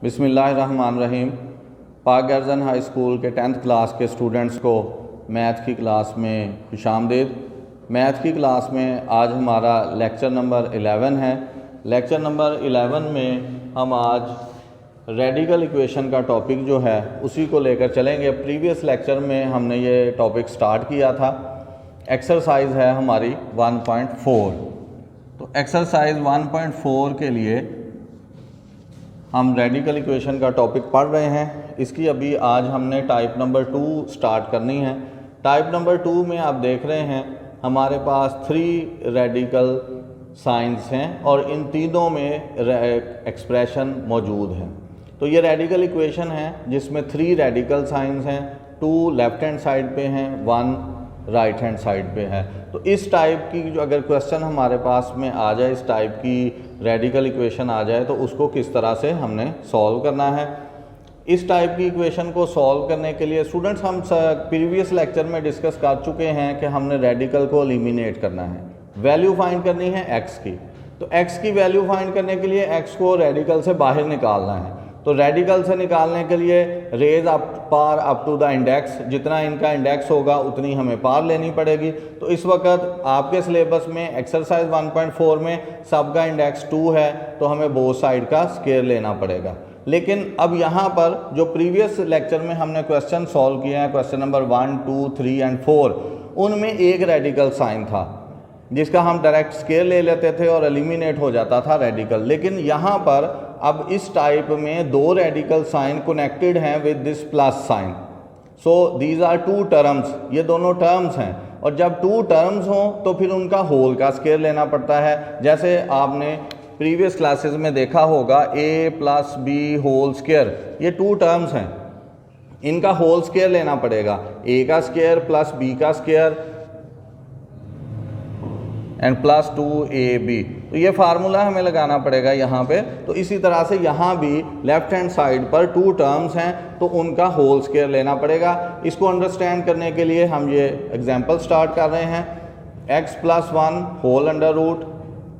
बिस्मिल्लाहिर्रहमानिर्रहीम। पाक गर्जन हाई स्कूल के 10th क्लास के स्टूडेंट्स को मैथ की क्लास में खुशामदीद। मैथ की क्लास में आज हमारा लेक्चर नंबर 11 है। लेक्चर नंबर 11 में हम आज रेडिकल इक्वेशन का टॉपिक जो है उसी को लेकर चलेंगे। प्रीवियस लेक्चर में हमने ये टॉपिक स्टार्ट किया था। एक्सरसाइज है हमारी 1.4। तो एक्सरसाइज 1.4 के लिए हम रेडिकल इक्वेशन का टॉपिक पढ़ रहे हैं। इसकी अभी आज हमने टाइप नंबर 2 स्टार्ट करनी है। टाइप नंबर 2 में आप देख रहे हैं हमारे पास 3 रेडिकल साइंस हैं और इन तीनों में एक्सप्रेशन मौजूद है। तो ये रेडिकल इक्वेशन है जिसमें 3 रेडिकल साइंस हैं, 2 लेफ्ट हैंड साइड पे हैं, 1 राइट हैंड साइड पे है। तो इस टाइप की जो अगर क्वेश्चन हमारे पास में आ जाए, इस टाइप की रेडिकल इक्वेशन आ जाए तो उसको किस तरह से हमने सॉल्व करना है। इस टाइप की इक्वेशन को सॉल्व करने के लिए स्टूडेंट्स हम प्रीवियस लेक्चर में डिस्कस कर चुके हैं कि हमने रेडिकल को एलिमिनेट करना है, वैल्यू फाइंड करनी है x की। तो x की वैल्यू फाइंड करने के लिए x को रेडिकल से बाहर निकालना है। तो रेडिकल से निकालने के लिए raise power up to the index, जितना इनका इंडेक्स होगा उतनी हमें पार लेनी पड़ेगी। तो इस वक्त आपके सिलेबस में एक्सरसाइज 1.4 में सबका इंडेक्स 2 है तो हमें बोथ साइड का स्क्वायर लेना पड़ेगा। लेकिन अब यहाँ पर जो प्रीवियस लेक्चर में हमने क्वेश्चन सॉल्व किए हैं, क्वेश्चन नंबर 1, 2, 3 एंड 4, उनमें एक रेडिकल साइन था जिसका हम डायरेक्ट स्क्वायर ले लेते थे और एलिमिनेट हो जाता था रेडिकल। लेकिन यहाँ पर अब इस टाइप में 2 रेडिकल साइन कनेक्टेड हैं with this plus sign. So these are 2 terms, ये दोनों टर्म्स हैं। और जब 2 टर्म्स हों तो फिर उनका होल का स्क्वायर लेना पड़ता है। जैसे आपने प्रीवियस क्लासेस में देखा होगा a + b होल स्क्वायर, ये 2 टर्म्स हैं, इनका होल स्क्वायर लेना पड़ेगा। a का स्क्वायर + b का स्क्वायर एंड प्लस 2ab। तो ये फार्मूला हमें लगाना पड़ेगा यहाँ पे। तो इसी तरह से यहाँ भी लेफ्ट हैंड साइड पर 2 टर्म्स हैं तो उनका होल स्क्वायर लेना पड़ेगा। इसको अंडरस्टैंड करने के लिए हम ये एग्जांपल स्टार्ट कर रहे हैं। x + 1 whole under root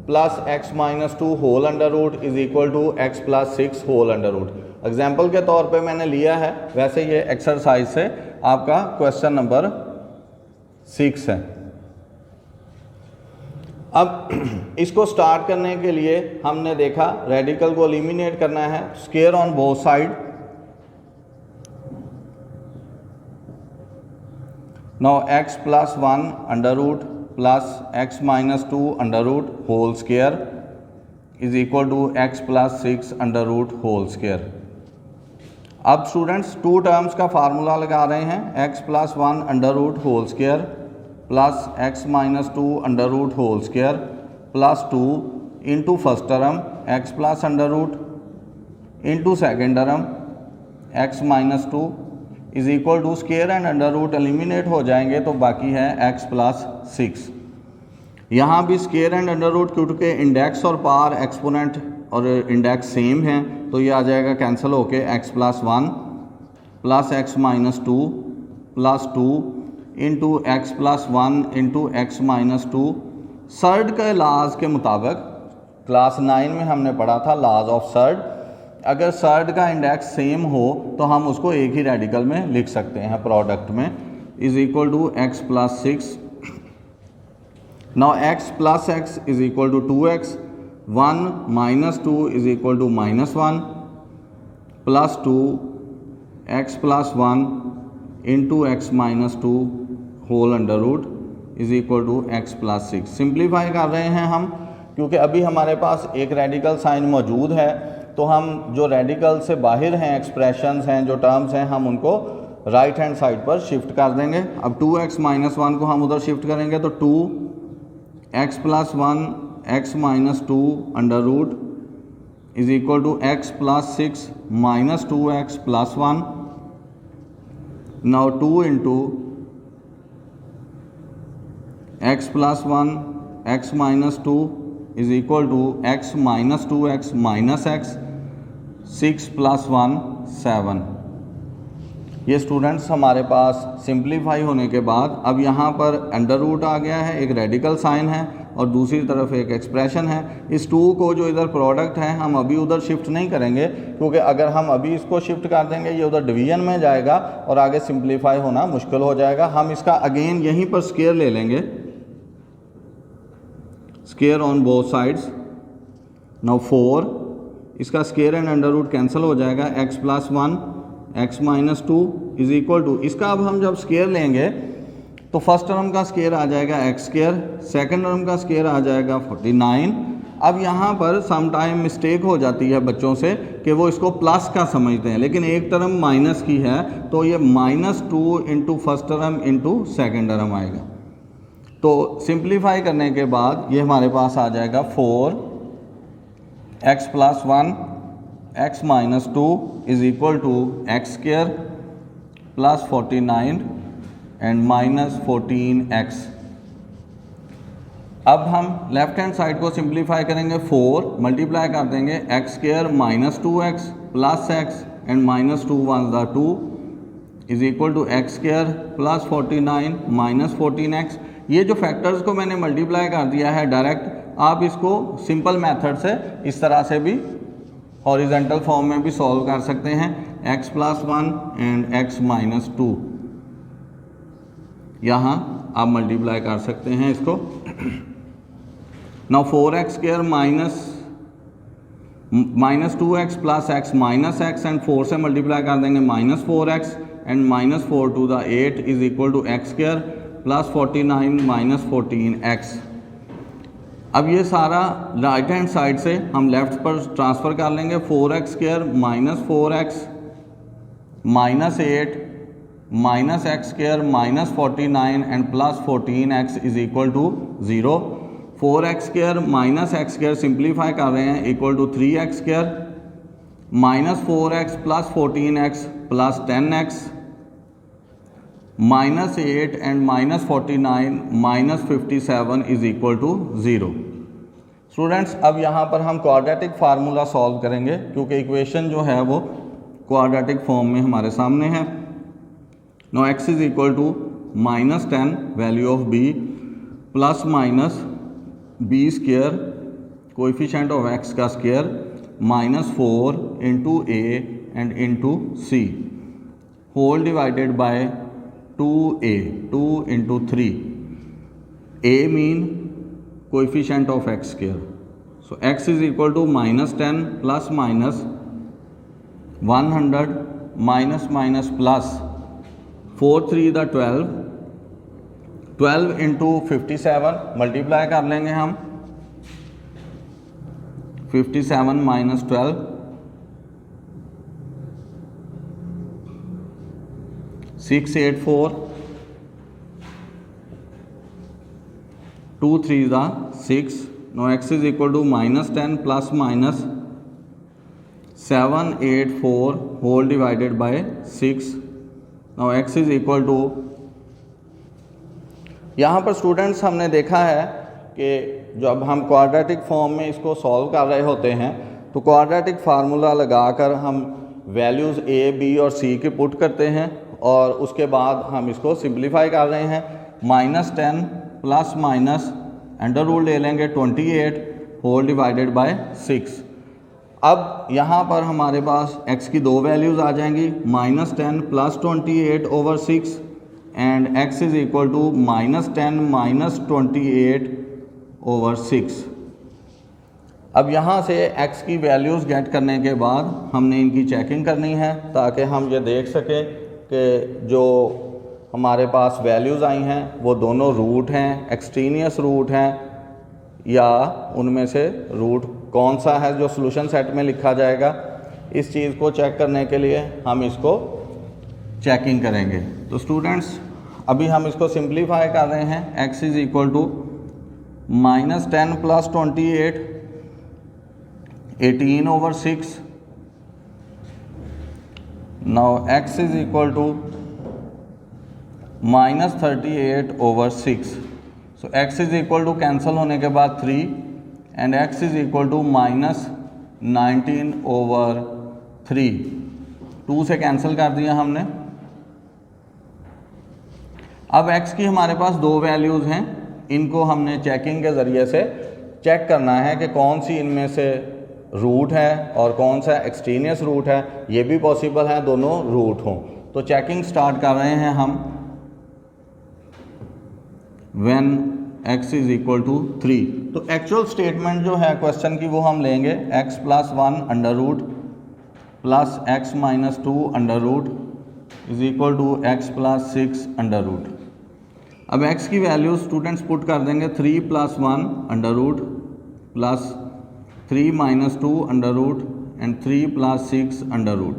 plus x - 2 whole under root is equal to x + 6 whole under root. Example के तौर पे मैंने लिया है, वैसे ये एक्सरसाइज से आपका क्वेश्चन नंबर 6 है। अब इसको स्टार्ट करने के लिए हमने देखा रेडिकल को एलिमिनेट करना है, square on both side. Now x + 1 under root plus x - 2 under root whole square is equal to x + 6 under root whole square. अब स्टूडेंट्स 2 टर्म्स का फार्मूला लगा रहे हैं, x + 1 under root whole square plus x - 2 under root whole square plus 2 into first term x plus under root into second term x - 2 is equal to square and under root eliminate हो जाएंगे तो बाकी है x + 6। यहाँ भी square and under root क्योंकि index और power exponent और इंडेक्स सेम हैं तो ये आ जाएगा कैंसिल होके x + 1 plus x - 2 plus 2 into x + 1 into x - 2। Surd के लाज के मुताबिक क्लास 9 में हमने पढ़ा था लाज ऑफ सर्ड। अगर सर्ड का इंडेक्स सेम हो तो हम उसको एक ही रेडिकल में लिख सकते हैं प्रोडक्ट में, is equal to x + 6। Now x + x is equal to 2x, 1 - 2 is equal to -1 plus 2 x + 1 into x - 2 whole under root is equal to x + 6। Simplify कर रहे हैं हम क्योंकि अभी हमारे पास एक रेडिकल साइन मौजूद है। तो हम जो रेडिकल से बाहर हैं, एक्सप्रेशंस हैं, जो टर्म्स हैं, हम उनको राइट हैंड साइड पर शिफ्ट कर देंगे। अब 2x - 1 को हम उधर शिफ्ट करेंगे तो 2x + 1 x - 2 under root is equal to x + 6 - 2x + 1। Now 2 into x + 1 x - 2 is equal to x - 2x - x, 6 + 1 7। ये स्टूडेंट्स हमारे पास सिंप्लीफाई होने के बाद अब यहाँ पर अंडर रूट आ गया है, एक रेडिकल साइन है और दूसरी तरफ एक एक्सप्रेशन है। इस 2 को जो इधर प्रोडक्ट है हम अभी उधर शिफ्ट नहीं करेंगे, क्योंकि अगर हम अभी इसको शिफ्ट कर देंगे ये उधर डिवीजन में जाएगा और आगे सिंप्लीफाई होना मुश्किल हो जाएगा। हम इसका अगेन यहीं पर स्क्वायर ले लेंगे, square on both sides. Now 4, इसका square and under root cancel हो जाएगा, x + 1 x - 2 is equal to, इसका अब हम जब स्क्वायर लेंगे तो फर्स्ट टर्म का स्क्वायर आ जाएगा x², सेकंड टर्म का स्क्वायर आ जाएगा 49। अब यहाँ पर सम टाइम मिस्टेक हो जाती है बच्चों से कि वो इसको प्लस का समझते हैं, लेकिन एक टर्म माइनस की है तो ये -2 into first term into second term आएगा। तो सिंप्लीफाई करने के बाद ये हमारे पास आ जाएगा 4 x + 1 x - 2 is equal to x² + 49 and -14x। अब हम लेफ्ट हैंड साइड को सिंप्लीफाई करेंगे, 4 मल्टीप्लाई कर देंगे x² - 2x + x and -2 × 2 is equal to x² + 49 -14x। ये जो फैक्टर्स को मैंने मल्टीप्लाई कर दिया है डायरेक्ट, आप इसको सिंपल मेथड से इस तरह से भी हॉरिजेंटल फॉर्म में भी सॉल्व कर सकते हैं, x + 1 एंड x - 2। यहाँ आप मल्टीप्लाई कर सकते हैं इसको। Now 4x² - 2x + x - x and 4 से मल्टीप्लाई कर देंगे -4x and -4 × 8 is equal to x² + 49 -14x। अब ये सारा राइट हैंड साइड से हम लेफ्ट पर ट्रांसफ़र कर लेंगे, 4x² - 4x -8 -x² - 49 and +14x is equal to 0। 4x² - x² simplify कर रहे हैं equal to 3x² -4x + 14x + 10x -8 and -49 -57 is equal to 0। Students अब यहाँ पर हम क्वाड्रेटिक फार्मूला सॉल्व करेंगे, क्योंकि इक्वेशन जो है वो क्वाड्रेटिक फॉर्म में हमारे सामने है। No x is equal to -10 value of b ± b² coefficient of x का square -4 into a and into c whole divided by 2a 2 into 3 a mean coefficient of x²। So x is equal to -10 plus minus 100 minus plus 4 3 the 12 into 57 multiply कर लेंगे हम 57 - 12 684 2 3 the 6। No x is equal to -10 plus minus 784 whole divided by 6। Now x is equal to, यहाँ पर students हमने देखा है कि जब हम क्वाड्रेटिक फॉर्म में इसको सॉल्व कर रहे होते हैं तो क्वाड्रेटिक फार्मूला लगाकर हम वैल्यूज़ a b और c के पुट करते हैं और उसके बाद हम इसको सिंप्लीफाई कर रहे हैं। -10 प्लस माइनस अंडर रूट ले लेंगे 28 होल डिवाइडेड बाय 6। अब यहाँ पर हमारे पास x की दो वैल्यूज़ आ जाएंगी, -10 plus 28 over 6 and x is equal to -10 minus 28 over 6। अब यहाँ से x की वैल्यूज़ गेट करने के बाद हमने इनकी चेकिंग करनी है ताकि हम ये देख सकें कि जो हमारे पास वैल्यूज़ आई हैं वो दोनों रूट हैं, एक्सट्रीनियस रूट हैं, या उनमें से रूट कौन सा है जो सॉल्यूशन सेट में लिखा जाएगा। इस चीज़ को चेक करने के लिए हम इसको चेकिंग करेंगे। तो स्टूडेंट्स अभी हम इसको सिंप्लीफाई कर रहे हैं। x is equal to -10 plus 28 18 over 6। Now x is equal to -38 over 6। So x is equal to cancel होने के बाद 3 and x is equal to -19 over 3। 2 से कैंसिल कर दिया हमने। अब x की हमारे पास दो वैल्यूज़ हैं, इनको हमने चेकिंग के ज़रिए से चेक करना है कि कौन सी इनमें से रूट है और कौन सा एक्सट्रेनियस रूट है। ये भी पॉसिबल है दोनों रूट हों। तो चेकिंग स्टार्ट कर रहे हैं हम when x is equal to 3। तो एक्चुअल स्टेटमेंट जो है क्वेश्चन की वो हम लेंगे x plus 1 under root plus x minus 2 under root is equal to x plus 6 under root. अब x की वैल्यू स्टूडेंट्स पुट कर देंगे 3 plus 1 under root plus 3 minus 2 under root and 3 plus 6 under root.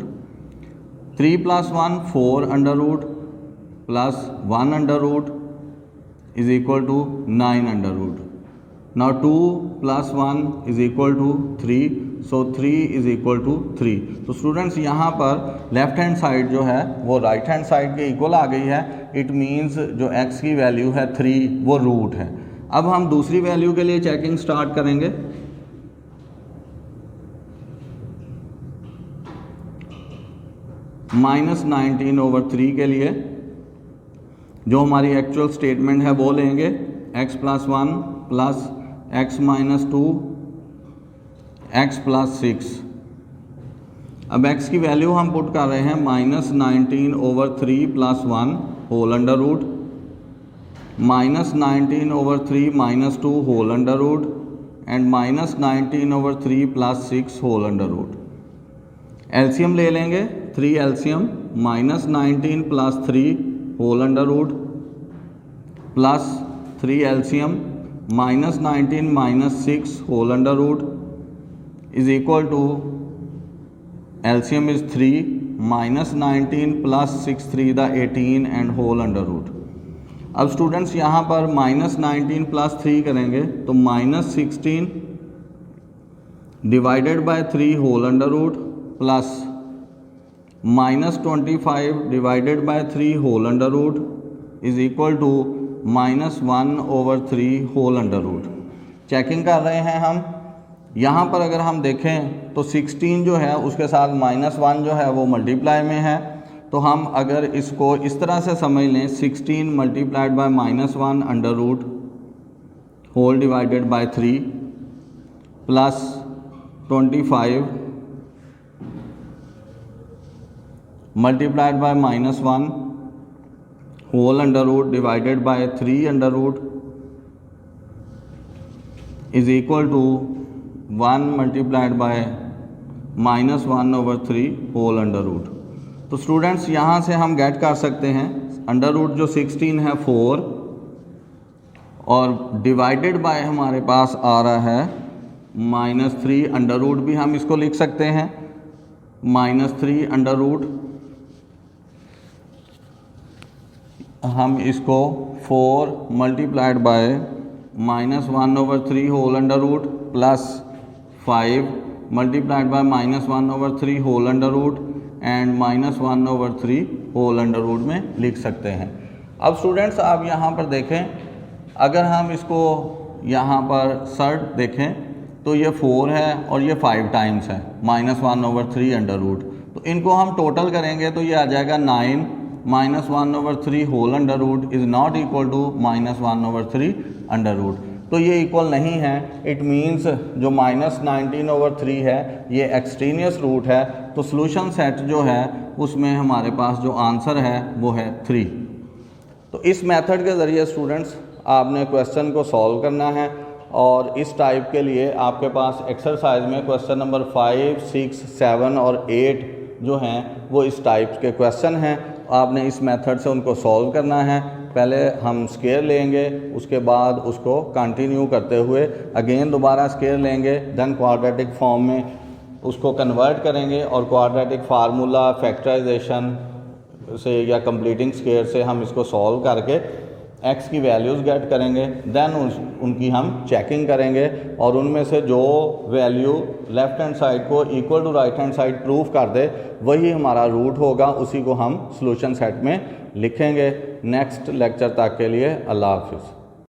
3 plus 1 4 under root plus 1 under root is equal to 9 under root. Now 2 plus 1 is equal to 3, so 3 is equal to 3. तो students यहाँ पर left hand side जो है वो right hand side के equal आ गई है। It means जो x की वैल्यू है 3 वो रूट है। अब हम दूसरी वैल्यू के लिए चेकिंग स्टार्ट करेंगे। -19/3 के लिए जो हमारी एक्चुअल स्टेटमेंट है वो लेंगे x plus 1 plus x minus 2 x plus 6। अब x की वैल्यू हम पुट कर रहे हैं -19/3 plus 1 whole under root -19/3 minus 2 whole under root and -19/3 plus 6 whole under root. LCM ले लेंगे 3 LCM -19 plus 3 whole under root plus 3 LCM -19 minus 6 whole under root is equal to LCM is 3 -19 plus 6 3 the 18 and whole under root. अब students यहाँ पर -19 plus 3 करेंगे तो -16 divided by 3 whole under root plus -25 divided by 3 whole under root is equal to -1/3 whole under root. Checking कर रहे हैं हम। यहाँ पर अगर हम देखें तो 16 जो है उसके साथ -1 जो है वो मल्टीप्लाई में है। तो हम अगर इसको इस तरह से समझ लें 16 multiplied by -1 under root whole divided by 3 plus 25 multiplied by -1 whole under root divided by 3 under root is equal to 1 multiplied by -1/3 whole under root. तो स्टूडेंट्स यहाँ से हम गेट कर सकते हैं अंडर रूट जो 16 है 4 और डिवाइडेड बाय हमारे पास आ रहा है -3 अंडर रूट भी हम इसको लिख सकते हैं -3 अंडर रूट। हम इसको 4 multiplied by -1/3 whole under root plus 5 multiplied by -1/3 whole under root and -1/3 whole under root में लिख सकते हैं। अब स्टूडेंट्स आप यहाँ पर देखें, अगर हम इसको यहाँ पर सर्ट देखें तो ये 4 है और ये 5 टाइम्स है -1/3 अंडर रूट। तो इनको हम टोटल करेंगे तो ये आ जाएगा 9 -1/3 whole under root is not equal to -1/3 under root. तो ये इक्वल नहीं है। इट मीन्स जो -19/3 है ये एक्सट्रेनियस रूट है। तो सॉल्यूशन सेट जो है उसमें हमारे पास जो आंसर है वो है 3। तो इस मेथड के ज़रिए स्टूडेंट्स आपने क्वेश्चन को सॉल्व करना है। और इस टाइप के लिए आपके पास एक्सरसाइज में क्वेश्चन नंबर 5, 6, 7 और 8 जो हैं वो इस टाइप के क्वेश्चन हैं। आपने इस मेथड से उनको सॉल्व करना है। पहले हम स्केयर लेंगे, उसके बाद उसको कंटिन्यू करते हुए अगेन दोबारा स्केयर लेंगे, देन क्वाड्रेटिक फॉर्म में उसको कन्वर्ट करेंगे और क्वाड्रेटिक फार्मूला फैक्टराइजेशन से या कंप्लीटिंग स्केयर से हम इसको सॉल्व करके x की वैल्यूज़ गेट करेंगे। देन उनकी हम चेकिंग करेंगे और उनमें से जो वैल्यू लेफ़्ट हैंड साइड को equal to right hand side prove कर दे वही हमारा रूट होगा, उसी को हम सॉल्यूशन सेट में लिखेंगे। नेक्स्ट लेक्चर तक के लिए अल्लाह हाफिज़।